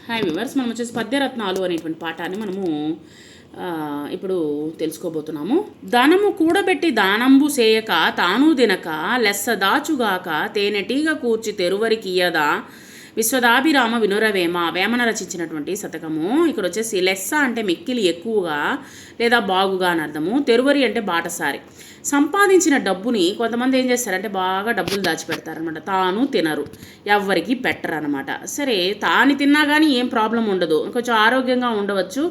Hi viewers, మనం వచ్చేసి పద్యరత్నాలు అనేటువంటి పాఠాన్ని మనము ఇప్పుడు తెలుసుకోబోతున్నాము. ధనము కూడబెట్టి దానంబు చేయక తాను దినక లెస్స దాచుగాక తేనెటీగ కూర్చి తెరువరికియదా విశ్వదాభిరామ వినురవేమ వేమన రచించినటువంటి శతకము. ఇక్కడ వచ్చేసి లెస్స అంటే మిక్కిలి ఎక్కువగా లేదా బాగుగా అని అర్థము. తెరువరి అంటే బాటసారి. సంపాదించిన డబ్బుని కొంతమంది ఏం చేస్తారంటే బాగా డబ్బులు దాచిపెడతారనమాట. తాను తినరు, ఎవ్వరికి పెట్టరు అనమాట. సరే, తాను తిన్నా కానీ ఏం ప్రాబ్లం ఉండదు, కొంచెం ఆరోగ్యంగా ఉండవచ్చు,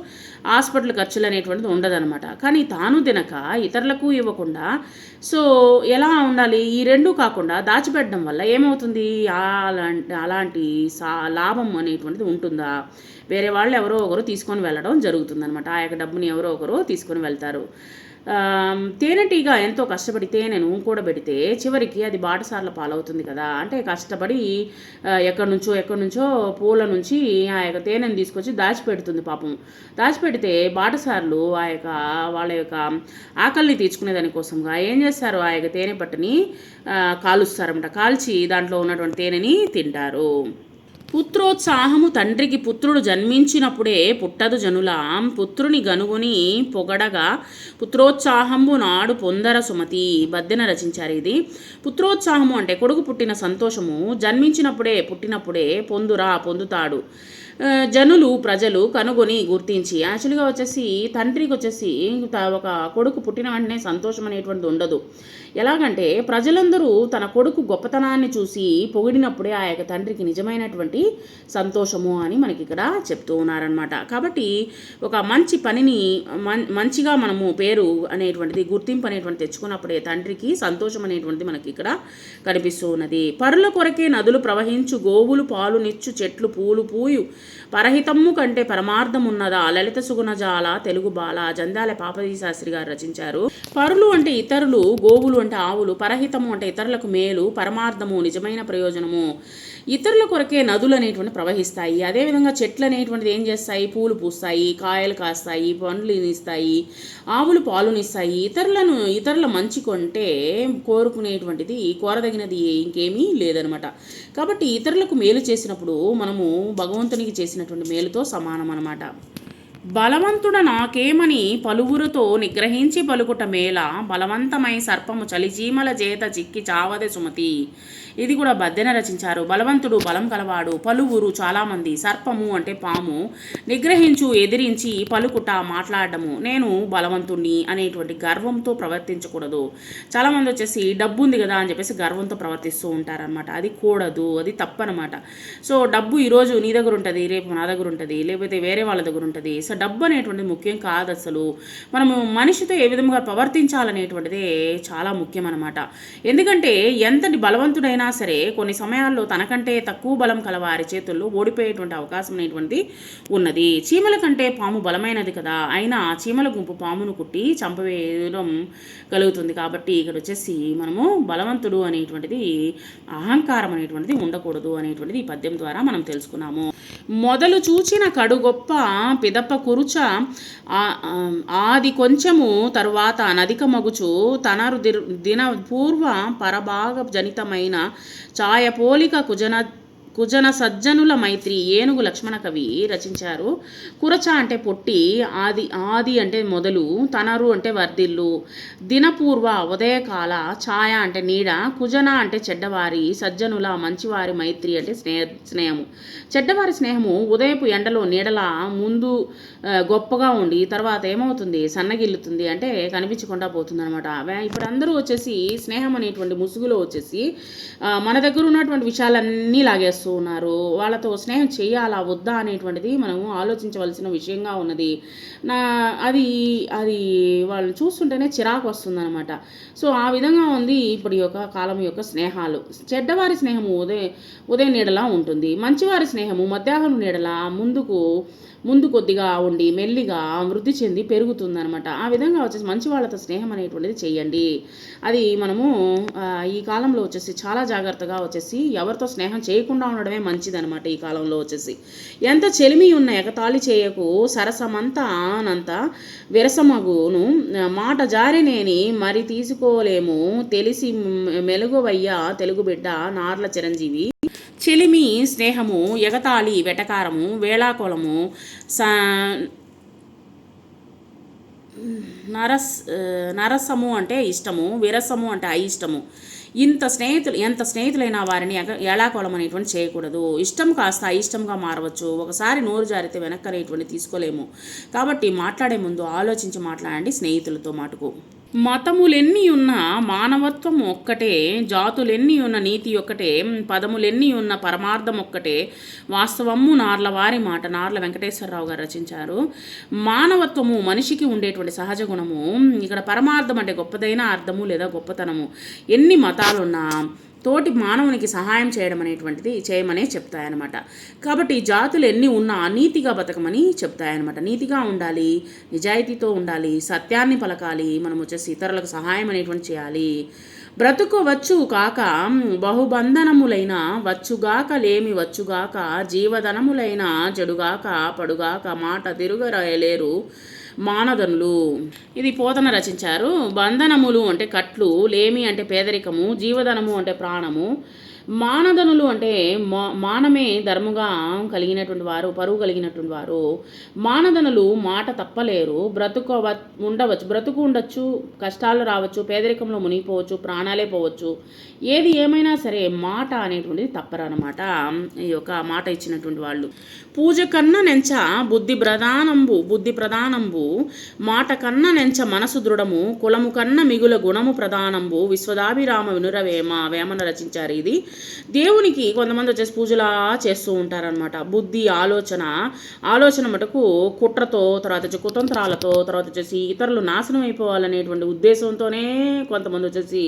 హాస్పిటల్ ఖర్చులు అనేటువంటిది ఉండదనమాట. కానీ తాను తినక ఇతరులకు ఇవ్వకుండా సో ఎలా ఉండాలి? ఈ రెండూ కాకుండా దాచిపెట్టడం వల్ల ఏమవుతుంది? అలాంటి లాభం అనేటువంటిది ఉంటుందా? వేరే వాళ్ళు ఎవరో ఒకరు తీసుకొని వెళ్ళడం జరుగుతుందనమాట. ఆ యొక్క డబ్బుని ఎవరో ఒకరు తీసుకొని వెళ్తారు. తేనెటీగ ఎంతో కష్టపడి తేనెను కూడబెడితే చివరికి అది బాటసార్ల పాలవుతుంది కదా. అంటే కష్టపడి ఎక్కడి నుంచో పూల నుంచి ఆ యొక్క తేనెను తీసుకొచ్చి దాచిపెడుతుంది పాపం. దాచిపెడితే బాటసార్లు వాళ్ళ యొక్క ఆకలిని తీర్చుకునే దానికోసంగా ఏం చేస్తారు? ఆ యొక్క తేనె పట్టుని కాలుస్తారన్నమాట. కాల్చి దాంట్లో ఉన్నటువంటి తేనెని తింటారు. పుత్రోత్సాహము తండ్రికి పుత్రుడు జన్మించినప్పుడే పుట్టదు జనుల పుత్రుని గనుగుని పొగడగా పుత్రోత్సాహంబు నాడు పొందర సుమతి. బద్దెన రచించారు ఇది. పుత్రోత్సాహము అంటే కొడుకు పుట్టిన సంతోషము, జన్మించినప్పుడే పుట్టినప్పుడే పొందుతాడు జనులు ప్రజలు కనుగొని గుర్తించి. యాక్చువల్గా వచ్చేసి తండ్రికి వచ్చేసి ఒక కొడుకు పుట్టిన వెంటనే సంతోషం అనేటువంటిది ఉండదు. ఎలాగంటే ప్రజలందరూ తన కొడుకు గొప్పతనాన్ని చూసి పొగిడినప్పుడే ఆ యొక్క తండ్రికి నిజమైనటువంటి సంతోషము అని మనకి ఇక్కడ చెప్తూ ఉన్నారనమాట. కాబట్టి ఒక మంచి పనిని మంచిగా మనము పేరు అనేటువంటిది, గుర్తింపు అనేటువంటి తెచ్చుకున్నప్పుడే తండ్రికి సంతోషం అనేటువంటిది మనకి ఇక్కడ కనిపిస్తూ ఉన్నది. పరుల కొరకే నదులు ప్రవహించు, గోవులు పాలు నిచ్చు, చెట్లు పూలు పూయు, పరహితమ్ము కంటే పరమార్థమున్నదా లలిత సుగుణజాల తెలుగు బాల. జంధ్యాల పాపజీ శాస్త్రి గారు రచించారు. పరులు అంటే ఇతరులు, గోవులు అంటే ఆవులు, పరహితము అంటే ఇతరులకు మేలు, పరమార్థము నిజమైన ప్రయోజనము. ఇతరుల కొరకే నదులు అనేటువంటి ప్రవహిస్తాయి. అదేవిధంగా చెట్లు అనేటువంటిది ఏం చేస్తాయి? పూలు పూస్తాయి, కాయలు కాస్తాయి, పండ్లు ఇస్తాయి, ఆవులు పాలునిస్తాయి. ఇతరుల మంచి కొంటే కోరుకునేటువంటిది, కోరదగినది ఇంకేమీ లేదనమాట. కాబట్టి ఇతరులకు మేలు చేసినప్పుడు మనము భగవంతునికి చేసినటువంటి మేలుతో సమానం అనమాట. బలవంతుడ నాకేమని పలువురుతో నిగ్రహించి పలుకుట మేళ, బలవంతమై సర్పము చలిచీమల చేత చిక్కి చావదే సుమతి. ఇది కూడా బద్దెన రచించారు. బలవంతుడు బలం కలవాడు, పలువురు చాలామంది, సర్పము అంటే పాము, నిగ్రహించు ఎదిరించి, పలుకుట మాట్లాడము, నేను బలవంతుణ్ణి అనేటువంటి గర్వంతో ప్రవర్తించకూడదు. చాలామంది వచ్చేసి డబ్బు ఉంది కదా అని చెప్పేసి గర్వంతో ప్రవర్తిస్తూ ఉంటారనమాట. అది కూడదు, అది తప్పనమాట. సో డబ్బు ఈరోజు నీ దగ్గర ఉంటుంది, రేపు నా దగ్గర ఉంటుంది, లేకపోతే వేరే వాళ్ళ దగ్గర ఉంటుంది. సో డబ్బు అనేటువంటిది ముఖ్యం కాదు. అసలు మనము మనిషితో ఏ విధంగా ప్రవర్తించాలనేటువంటిదే చాలా ముఖ్యం అనమాట. ఎందుకంటే ఎంతటి బలవంతుడైనా సరే కొన్ని సమయాల్లో తనకంటే తక్కువ బలం కలవారి చేతుల్లో ఓడిపోయేటువంటి అవకాశం అనేటువంటిది ఉన్నది. చీమల కంటే పాము బలమైనది కదా, అయినా చీమల గుంపు పామును కుట్టి చంపవేయడం కలుగుతుంది. కాబట్టి ఇక్కడ వచ్చేసి మనము బలవంతుడు అనేటువంటిది, అహంకారం అనేటువంటిది ఉండకూడదు అనేటువంటిది ఈ పద్యం ద్వారా మనం తెలుసుకున్నాము. మొదలు చూచిన కడు గొప్ప పిదప కురుచ ఆది కొంచెము తరువాత నదిక మగుచు తనరు దిన పూర్వ పరభాగ జనితమైన ఛాయ పోలిక కుజన సజ్జనుల మైత్రి. ఏనుగు లక్ష్మణ కవి రచించారు. కురచ అంటే పొట్టి, ఆది అంటే మొదలు, తనరు అంటే వర్ధిల్లు, దినపూర్వ ఉదయకాల, ఛాయ అంటే నీడ, కుజన అంటే చెడ్డవారి, సజ్జనుల మంచివారి, మైత్రి అంటే స్నేహము. చెడ్డవారి స్నేహము ఉదయపు ఎండలో నీడలా ముందు గొప్పగా ఉండి తర్వాత ఏమవుతుంది? సన్నగిల్లుతుంది, అంటే కనిపించకుండా పోతుంది అనమాట. ఇప్పుడు అందరూ వచ్చేసి స్నేహం అనేటువంటి ముసుగులో వచ్చేసి మన దగ్గర ఉన్నటువంటి విషయాలన్నీ లాగేస్తారు ఉన్నారు. వాళ్ళతో స్నేహం చేయాలా వద్దా అనేటువంటిది మనము ఆలోచించవలసిన విషయంగా ఉన్నది. అది వాళ్ళని చూస్తుంటేనే చిరాకు వస్తుందన్నమాట. సో ఆ విధంగా ఉంది ఇప్పుడు యొక్క కాలం యొక్క స్నేహాలు. చెడ్డవారి స్నేహము ఉదయం నీడలా ఉంటుంది, మంచివారి స్నేహము మధ్యాహ్నం నీడలా ముందు కొద్దిగా ఉండి మెల్లిగా వృద్ధి చెంది పెరుగుతుందనమాట. ఆ విధంగా వచ్చేసి మంచి వాళ్ళతో స్నేహం అనేటువంటిది చేయండి. అది మనము ఈ కాలంలో వచ్చేసి చాలా జాగ్రత్తగా వచ్చేసి ఎవరితో స్నేహం చేయకుండా ఉండడమే మంచిదనమాట. ఈ కాలంలో వచ్చేసి ఎంత చెలిమి ఉన్న ఎగతాళి చేయకు, సరసమంతా అనంత విరసమగును, మాట జారినేని మరి తీసుకోలేము, తెలిసి మెలుగువయ్య తెలుగు బిడ్డ నార్ల చిరంజీవి. చెలిమి, స్నేహము, ఎగతాళి, వెటకారము, వేళాకోళము, స నరసము అంటే ఇష్టము, విరసము అంటే అయిష్టము. ఎంత స్నేహితులైన వారిని ఏళాకోళం అనేటువంటి చేయకూడదు. ఇష్టం కాస్త అయిష్టంగా మారవచ్చు. ఒకసారి నోరు జారితే వెనక్కి అనేటువంటి తీసుకోలేము. కాబట్టి మాట్లాడే ముందు ఆలోచించి మాట్లాడండి స్నేహితులతో మటుకు. మతములెన్ని ఉన్న మానవత్వం ఒక్కటే, జాతులెన్ని ఉన్న నీతి ఒక్కటే, పదములెన్ని ఉన్న పరమార్థం ఒక్కటే, వాస్తవము నార్లవారి మాట. నార్ల వెంకటేశ్వరరావు గారు రచించారు. మానవత్వము మనిషికి ఉండేటువంటి సహజ గుణము. ఇక్కడ పరమార్థం అంటే గొప్పదైన అర్థము లేదా గొప్పతనము. ఎన్ని మతాలున్నా తోటి మానవునికి సహాయం చేయమనే చెప్తాయన్నమాట. కాబట్టి జాతులు ఎన్ని ఉన్నా నీతిగా బతకమని చెప్తాయన్నమాట. నీతిగా ఉండాలి, నిజాయితీతో ఉండాలి, సత్యాన్ని పలకాలి, మనం వచ్చేసి ఇతరులకు సహాయం అనేటువంటి చేయాలి. బ్రతుకోవచ్చు కాక బహుబంధనములైన వచ్చుగాక లేమి వచ్చుగాక జీవధనములైన చెడుగాక పడుగాక మాట తిరుగలేరు మానదనులు. ఇది పోతన రచించారు. బంధనములు అంటే కట్లు, లేమి అంటే పేదరికము, జీవధనము అంటే ప్రాణము, మానదనులు అంటే మానమే ధర్ముగా కలిగినటువంటి వారు, పరువు కలిగినటువంటి వారు. మానదనులు మాట తప్పలేరు. బ్రతుకు ఉండొచ్చు, కష్టాలు రావచ్చు, పేదరికంలో మునిగిపోవచ్చు, ప్రాణాలే పోవచ్చు. ఏది ఏమైనా సరే మాట అనేటువంటిది తప్పరనమాట. ఈ యొక్క మాట ఇచ్చినటువంటి వాళ్ళు. పూజ కన్నా నెంచ బుద్ధి ప్రధానంబు మాట కన్నా నెంచ మనసు దృఢము కులము కన్నా మిగుల గుణము ప్రధానంబు విశ్వదాభిరామ వేమన రచించారు. ఇది దేవునికి కొంతమంది వచ్చేసి పూజలా చేస్తూ ఉంటారనమాట. బుద్ధి ఆలోచన మటుకు కుట్రతో, తర్వాత వచ్చి కుతంత్రాలతో, తర్వాత వచ్చేసి ఇతరులు నాశనం అయిపోవాలనేటువంటి ఉద్దేశంతోనే కొంతమంది వచ్చేసి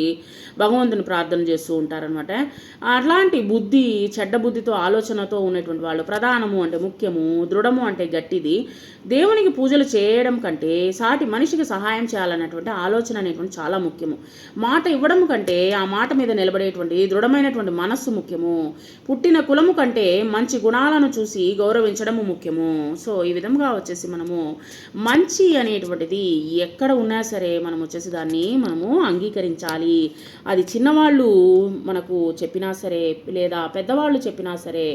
భగవంతుని ప్రార్థన చేస్తూ ఉంటారనమాట. అట్లాంటి చెడ్డ బుద్ధితో ఆలోచనతో ఉన్నటువంటి వాళ్ళు ప్రధానము అంటే ముఖ్యము, దృఢము అంటే గట్టిది. దేవునికి పూజలు చేయడం కంటే సాటి మనిషికి సహాయం చేయాలన్నటువంటి ఆలోచన అనేటువంటి చాలా ముఖ్యము. మాట ఇవ్వడం కంటే ఆ మాట మీద నిలబడేటువంటి దృఢమైనటువంటి మనస్సు ముఖ్యము. పుట్టిన కులము కంటే మంచి గుణాలను చూసి గౌరవించడము ముఖ్యము. సో ఈ విధంగా వచ్చేసి మనము మంచి అనేటువంటిది ఎక్కడ ఉన్నా సరే మనం వచ్చేసి దాన్ని మనము అంగీకరించాలి. అది చిన్నవాళ్ళు మనకు చెప్పినా సరే లేదా పెద్దవాళ్ళు చెప్పినా సరే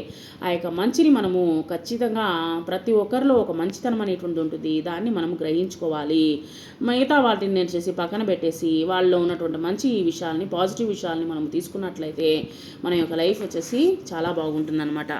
ఆ యొక్క మంచిని మనము ఖచ్చితంగా ప్రతి ఒక్కరిలో ఒక మంచితనం అనేటువంటి ఉంటుంది. దాన్ని మనం గ్రహించుకోవాలి. మిగతా వాటిని నేను చేసి పక్కన పెట్టేసి వాళ్ళలో ఉన్నటువంటి మంచి విషయాల్ని, పాజిటివ్ విషయాల్ని మనం తీసుకున్నట్లయితే మన యొక్క లైఫ్ వచ్చేసి చాలా బాగుంటుందన్నమాట.